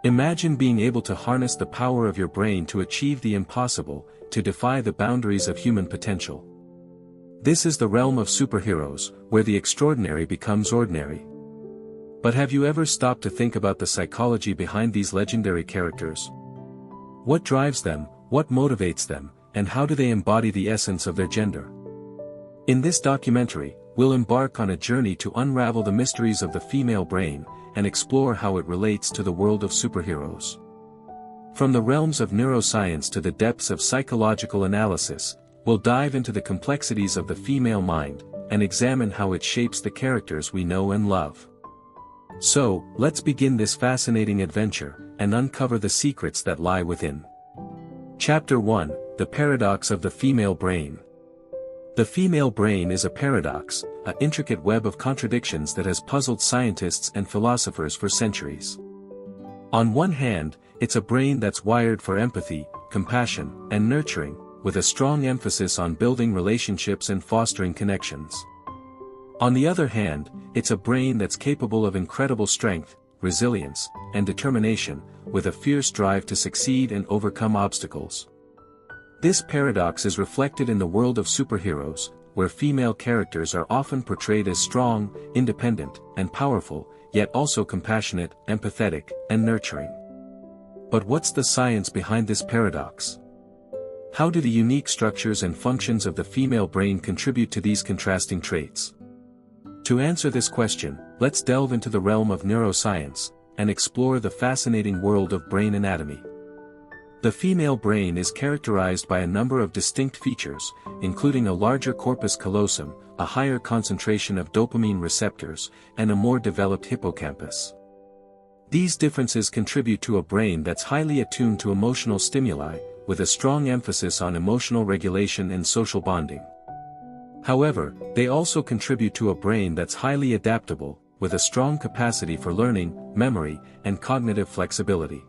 Imagine being able to harness the power of your brain to achieve the impossible, to defy the boundaries of human potential. This is the realm of superheroes, where the extraordinary becomes ordinary. But have you ever stopped to think about the psychology behind these legendary characters? What drives them, what motivates them, and how do they embody the essence of their gender? In this documentary, we'll embark on a journey to unravel the mysteries of the female brain, and explore how it relates to the world of superheroes. From the realms of neuroscience to the depths of psychological analysis, we'll dive into the complexities of the female mind, and examine how it shapes the characters we know and love. So, let's begin this fascinating adventure, and uncover the secrets that lie within. Chapter 1, The Paradox of the Female Brain. The female brain is a paradox, an intricate web of contradictions that has puzzled scientists and philosophers for centuries. On one hand, it's a brain that's wired for empathy, compassion, and nurturing, with a strong emphasis on building relationships and fostering connections. On the other hand, it's a brain that's capable of incredible strength, resilience, and determination, with a fierce drive to succeed and overcome obstacles. This paradox is reflected in the world of superheroes, where female characters are often portrayed as strong, independent, and powerful, yet also compassionate, empathetic, and nurturing. But what's the science behind this paradox? How do the unique structures and functions of the female brain contribute to these contrasting traits? To answer this question, let's delve into the realm of neuroscience, and explore the fascinating world of brain anatomy. The female brain is characterized by a number of distinct features, including a larger corpus callosum, a higher concentration of dopamine receptors, and a more developed hippocampus. These differences contribute to a brain that's highly attuned to emotional stimuli, with a strong emphasis on emotional regulation and social bonding. However, they also contribute to a brain that's highly adaptable, with a strong capacity for learning, memory, and cognitive flexibility.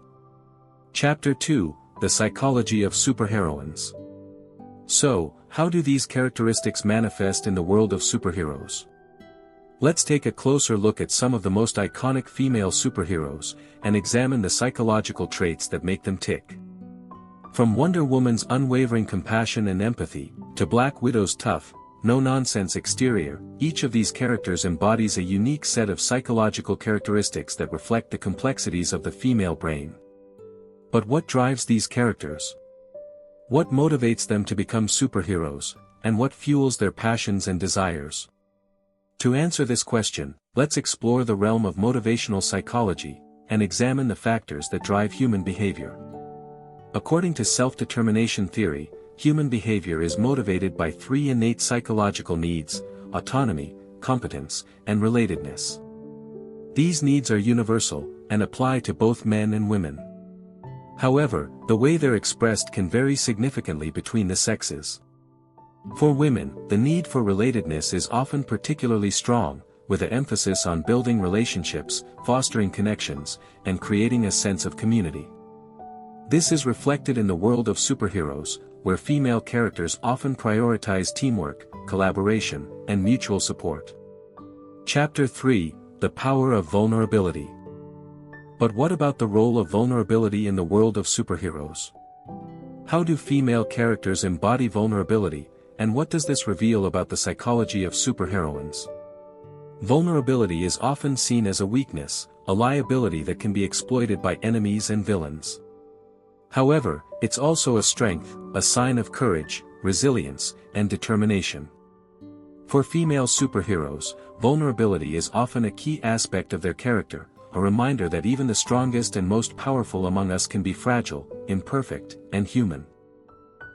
Chapter 2, The Psychology of Superheroines. So, how do these characteristics manifest in the world of superheroes? Let's take a closer look at some of the most iconic female superheroes, and examine the psychological traits that make them tick. From Wonder Woman's unwavering compassion and empathy, to Black Widow's tough, no-nonsense exterior, each of these characters embodies a unique set of psychological characteristics that reflect the complexities of the female brain. But what drives these characters? What motivates them to become superheroes, and what fuels their passions and desires? To answer this question, let's explore the realm of motivational psychology, and examine the factors that drive human behavior. According to self-determination theory, human behavior is motivated by three innate psychological needs: autonomy, competence, and relatedness. These needs are universal, and apply to both men and women. However, the way they're expressed can vary significantly between the sexes. For women, the need for relatedness is often particularly strong, with an emphasis on building relationships, fostering connections, and creating a sense of community. This is reflected in the world of superheroes, where female characters often prioritize teamwork, collaboration, and mutual support. Chapter 3, The Power of Vulnerability. But what about the role of vulnerability in the world of superheroes? How do female characters embody vulnerability, and what does this reveal about the psychology of superheroines? Vulnerability is often seen as a weakness, a liability that can be exploited by enemies and villains. However, it's also a strength, a sign of courage, resilience, and determination. For female superheroes, vulnerability is often a key aspect of their character, a reminder that even the strongest and most powerful among us can be fragile, imperfect, and human.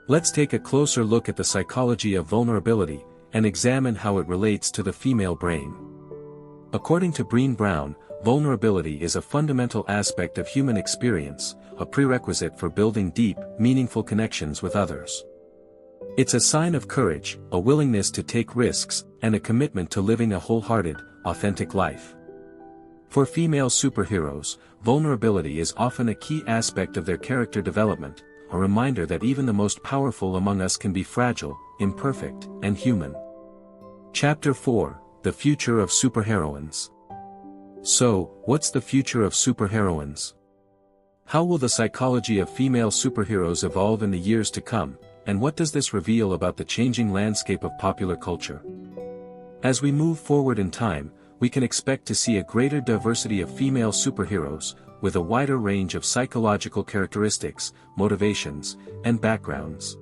Let's take a closer look at the psychology of vulnerability, and examine how it relates to the female brain. According to Brené Brown, vulnerability is a fundamental aspect of human experience, a prerequisite for building deep, meaningful connections with others. It's a sign of courage, a willingness to take risks, and a commitment to living a wholehearted, authentic life. For female superheroes, vulnerability is often a key aspect of their character development, a reminder that even the most powerful among us can be fragile, imperfect, and human. Chapter 4, The Future of Superheroines. So, what's the future of superheroines? How will the psychology of female superheroes evolve in the years to come, and what does this reveal about the changing landscape of popular culture? As we move forward in time, we can expect to see a greater diversity of female superheroes, with a wider range of psychological characteristics, motivations, and backgrounds.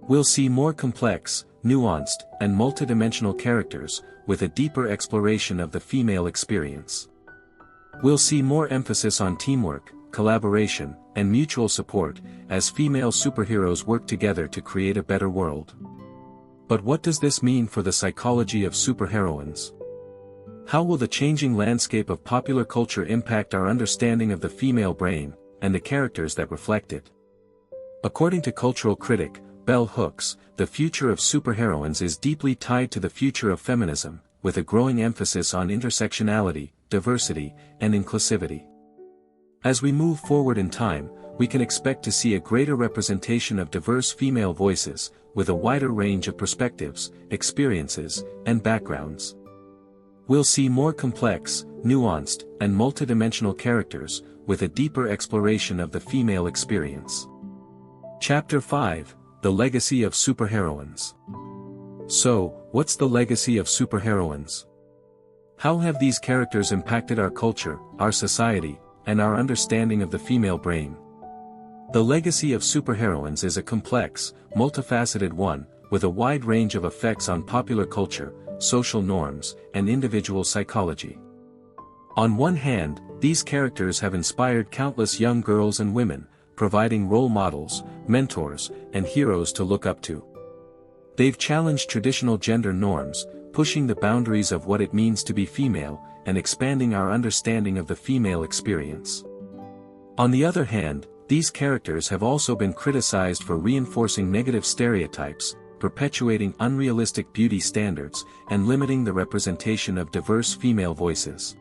We'll see more complex, nuanced, and multidimensional characters, with a deeper exploration of the female experience. We'll see more emphasis on teamwork, collaboration, and mutual support, as female superheroes work together to create a better world. But what does this mean for the psychology of superheroines? How will the changing landscape of popular culture impact our understanding of the female brain, and the characters that reflect it? According to cultural critic Bell Hooks, the future of superheroines is deeply tied to the future of feminism, with a growing emphasis on intersectionality, diversity, and inclusivity. As we move forward in time, we can expect to see a greater representation of diverse female voices, with a wider range of perspectives, experiences, and backgrounds. We'll see more complex, nuanced, and multidimensional characters, with a deeper exploration of the female experience. Chapter 5: The Legacy of Superheroines. So, what's the legacy of superheroines? How have these characters impacted our culture, our society, and our understanding of the female brain? The legacy of superheroines is a complex, multifaceted one, with a wide range of effects on popular culture, social norms, and individual psychology. On one hand, these characters have inspired countless young girls and women, providing role models, mentors, and heroes to look up to. They've challenged traditional gender norms, pushing the boundaries of what it means to be female, and expanding our understanding of the female experience. On the other hand, these characters have also been criticized for reinforcing negative stereotypes, perpetuating unrealistic beauty standards, and limiting the representation of diverse female voices.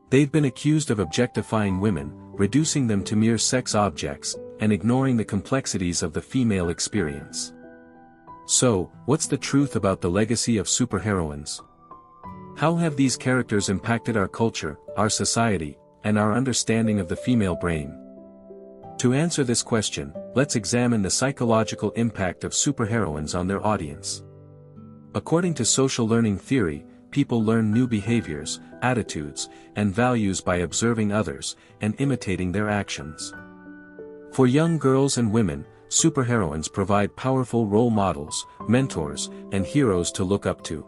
They've been accused of objectifying women, reducing them to mere sex objects, and ignoring the complexities of the female experience. So, what's the truth about the legacy of superheroines? How have these characters impacted our culture, our society, and our understanding of the female brain? To answer this question, let's examine the psychological impact of superheroines on their audience. According to social learning theory, people learn new behaviors, attitudes, and values by observing others, and imitating their actions. For young girls and women, superheroines provide powerful role models, mentors, and heroes to look up to.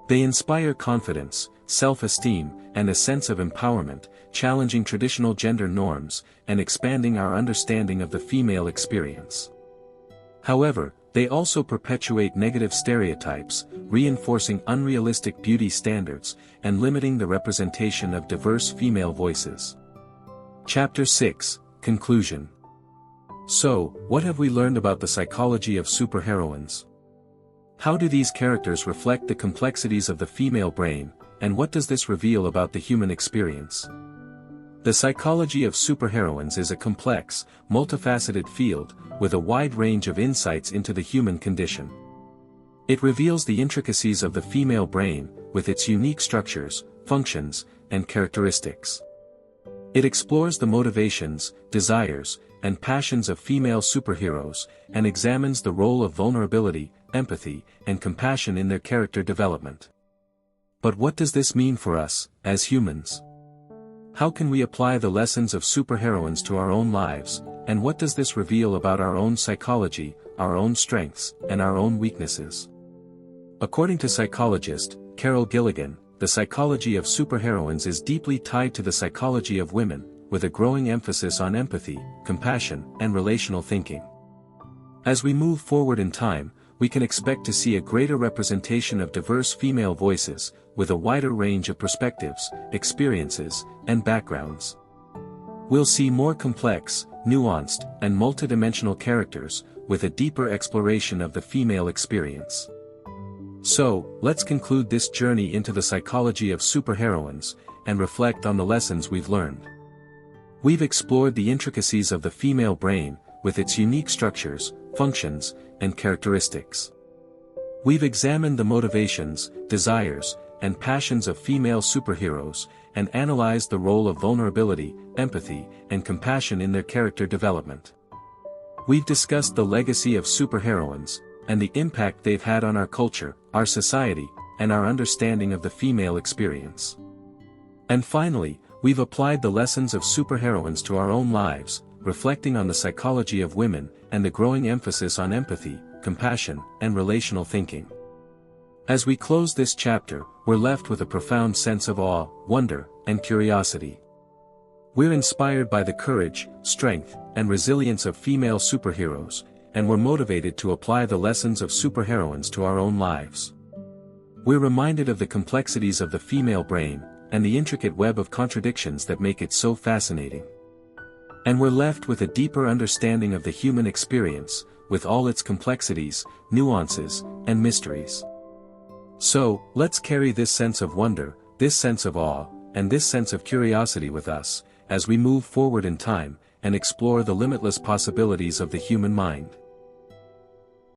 They inspire confidence, self-esteem, and a sense of empowerment, challenging traditional gender norms, and expanding our understanding of the female experience. However, they also perpetuate negative stereotypes, reinforcing unrealistic beauty standards, and limiting the representation of diverse female voices. Chapter 6: Conclusion. So, what have we learned about the psychology of superheroines? How do these characters reflect the complexities of the female brain, and what does this reveal about the human experience? The psychology of superheroines is a complex, multifaceted field, with a wide range of insights into the human condition. It reveals the intricacies of the female brain, with its unique structures, functions, and characteristics. It explores the motivations, desires, and passions of female superheroes, and examines the role of vulnerability, empathy, and compassion in their character development. But what does this mean for us, as humans? How can we apply the lessons of superheroines to our own lives, and what does this reveal about our own psychology, our own strengths, and our own weaknesses? According to psychologist Carol Gilligan, the psychology of superheroines is deeply tied to the psychology of women, with a growing emphasis on empathy, compassion, and relational thinking. As we move forward in time, we can expect to see a greater representation of diverse female voices, with a wider range of perspectives, experiences, and backgrounds. We'll see more complex, nuanced, and multidimensional characters, with a deeper exploration of the female experience. So, let's conclude this journey into the psychology of superheroines, and reflect on the lessons we've learned. We've explored the intricacies of the female brain, with its unique structures, functions, and characteristics. We've examined the motivations, desires, and passions of female superheroes, and analyzed the role of vulnerability, empathy, and compassion in their character development. We've discussed the legacy of superheroines, and the impact they've had on our culture, our society, and our understanding of the female experience. And finally, we've applied the lessons of superheroines to our own lives, reflecting on the psychology of women, and the growing emphasis on empathy, compassion, and relational thinking. As we close this chapter, we're left with a profound sense of awe, wonder, and curiosity. We're inspired by the courage, strength, and resilience of female superheroes, and we're motivated to apply the lessons of superheroines to our own lives. We're reminded of the complexities of the female brain, and the intricate web of contradictions that make it so fascinating. And we're left with a deeper understanding of the human experience, with all its complexities, nuances, and mysteries. So, let's carry this sense of wonder, this sense of awe, and this sense of curiosity with us, as we move forward in time, and explore the limitless possibilities of the human mind.